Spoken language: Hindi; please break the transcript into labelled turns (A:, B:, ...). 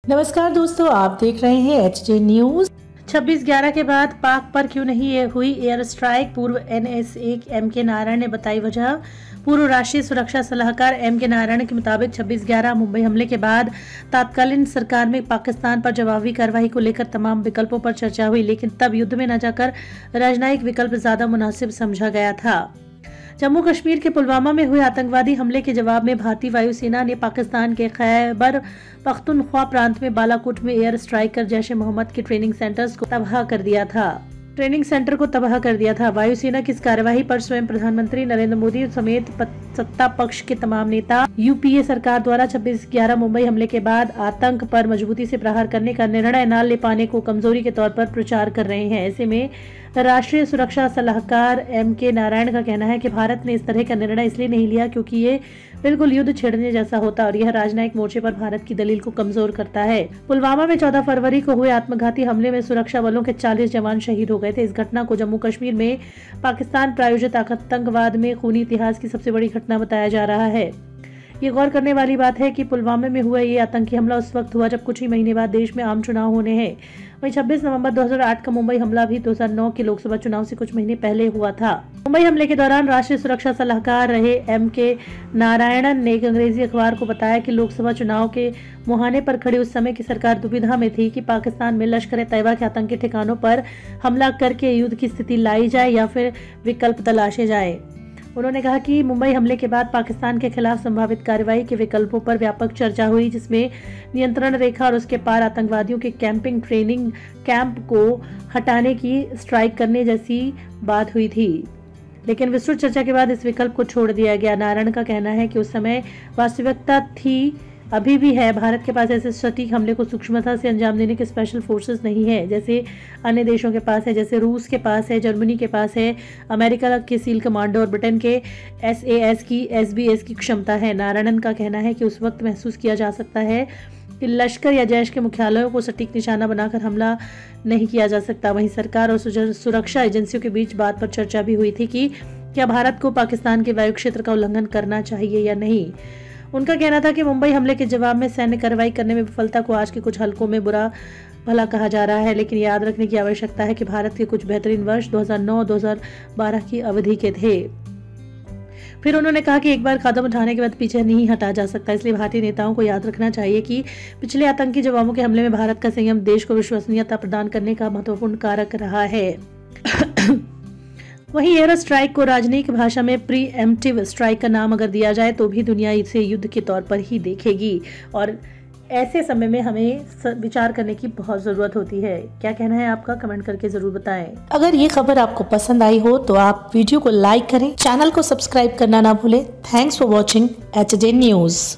A: नमस्कार दोस्तों, आप देख रहे हैं एचजे न्यूज। 26/11 के बाद पाक पर क्यों नहीं हुई एयर स्ट्राइक, पूर्व NSA MK नारायण ने बताई वजह। पूर्व राष्ट्रीय सुरक्षा सलाहकार MK नारायण के मुताबिक 26/11 मुंबई हमले के बाद तत्कालीन सरकार में पाकिस्तान पर जवाबी कार्रवाई को लेकर तमाम विकल्पों पर चर्चा हुई, लेकिन तब युद्ध में न जाकर राजनयिक विकल्प ज्यादा मुनासिब समझा गया था। जम्मू कश्मीर के पुलवामा में हुए आतंकवादी हमले के जवाब में भारतीय वायुसेना ने पाकिस्तान के खैबर पख्तूनख्वा प्रांत में बालाकोट में एयर स्ट्राइक कर जैश ए मोहम्मद के ट्रेनिंग सेंटर्स को तबाह कर दिया था। वायुसेना की इस कार्यवाही पर स्वयं प्रधानमंत्री नरेंद्र मोदी समेत सत्ता पक्ष के तमाम नेता UPA सरकार द्वारा 26/11 मुंबई हमले के बाद आतंक पर मजबूती से प्रहार करने का निर्णय न ले पाने को कमजोरी के तौर पर प्रचार कर रहे हैं। ऐसे में राष्ट्रीय सुरक्षा सलाहकार MK नारायण का कहना है कि भारत ने इस तरह का निर्णय इसलिए नहीं लिया क्योंकि ये बिल्कुल युद्ध छेड़ने जैसा होता और यह राजनयिक मोर्चे पर भारत की दलील को कमजोर करता है। पुलवामा में 14 फरवरी को हुए आत्मघाती हमले में सुरक्षा बलों के 40 जवान शहीद हो गए थे। इस घटना को जम्मू कश्मीर में पाकिस्तान प्रायोजित आतंकवाद में खूनी इतिहास की सबसे बड़ी घटना बताया जा रहा है। ये गौर करने वाली बात है कि पुलवामा में हुआ ये आतंकी हमला उस वक्त हुआ जब कुछ ही महीने बाद देश में आम चुनाव होने हैं। वहीं 26 नवंबर 2008 का मुंबई हमला भी 2009 के लोकसभा चुनाव से कुछ महीने पहले हुआ था। मुंबई हमले के दौरान राष्ट्रीय सुरक्षा सलाहकार रहे MK नारायणन ने एक अंग्रेजी अखबार को बताया कि लोकसभा चुनाव के मुहाने पर खड़ी उस समय की सरकार दुविधा में थी कि पाकिस्तान में लश्कर-ए-तैयबा के आतंकी ठिकानों पर हमला करके युद्ध की स्थिति लाई जाए या फिर विकल्प तलाशे जाए। उन्होंने कहा कि मुंबई हमले के बाद पाकिस्तान के खिलाफ संभावित कार्रवाई के विकल्पों पर व्यापक चर्चा हुई, जिसमें नियंत्रण रेखा और उसके पार आतंकवादियों के कैंपिंग ट्रेनिंग कैंप को हटाने की स्ट्राइक करने जैसी बात हुई थी, लेकिन विस्तृत चर्चा के बाद इस विकल्प को छोड़ दिया गया। नारायण का कहना है कि उस समय वास्तविकता थी, अभी भी है। भारत के पास ऐसे सटीक हमले को सूक्ष्मता से अंजाम देने के स्पेशल फोर्सेस नहीं है जैसे अन्य देशों के पास है, जैसे रूस के पास है, जर्मनी के पास है, अमेरिका के सील कमांडो और ब्रिटेन के SAS की SBS की क्षमता है। नारायणन का कहना है कि उस वक्त महसूस किया जा सकता है कि लश्कर या जैश के मुख्यालयों को सटीक निशाना बनाकर हमला नहीं किया जा सकता। वहीं सरकार और सुरक्षा एजेंसियों के बीच बात पर चर्चा भी हुई थी कि क्या भारत को पाकिस्तान के वायु क्षेत्र का उल्लंघन करना चाहिए या नहीं। उनका कहना था कि मुंबई हमले के जवाब में सैन्य कार्रवाई करने में विफलता को आज के कुछ हलकों में बुरा भला कहा जा रहा है, लेकिन याद रखने की आवश्यकता है कि भारत के कुछ बेहतरीन वर्ष 2009-2012 की अवधि के थे। फिर उन्होंने कहा कि एक बार कदम उठाने के बाद पीछे नहीं हटा जा सकता, इसलिए भारतीय नेताओं को याद रखना चाहिए कि पिछले आतंकी जवाबों के हमले में भारत का संयम देश को विश्वसनीयता प्रदान करने का महत्वपूर्ण कारक रहा है। वहीं एयर स्ट्राइक को राजनयिक भाषा में प्रीएम्प्टिव स्ट्राइक का नाम अगर दिया जाए तो भी दुनिया इसे युद्ध के तौर पर ही देखेगी और ऐसे समय में हमें विचार करने की बहुत जरूरत होती है। क्या कहना है आपका, कमेंट करके जरूर बताएं।
B: अगर ये खबर आपको पसंद आई हो तो आप वीडियो को लाइक करें, चैनल को सब्सक्राइब करना ना भूलें। Thanks for watching HJ news.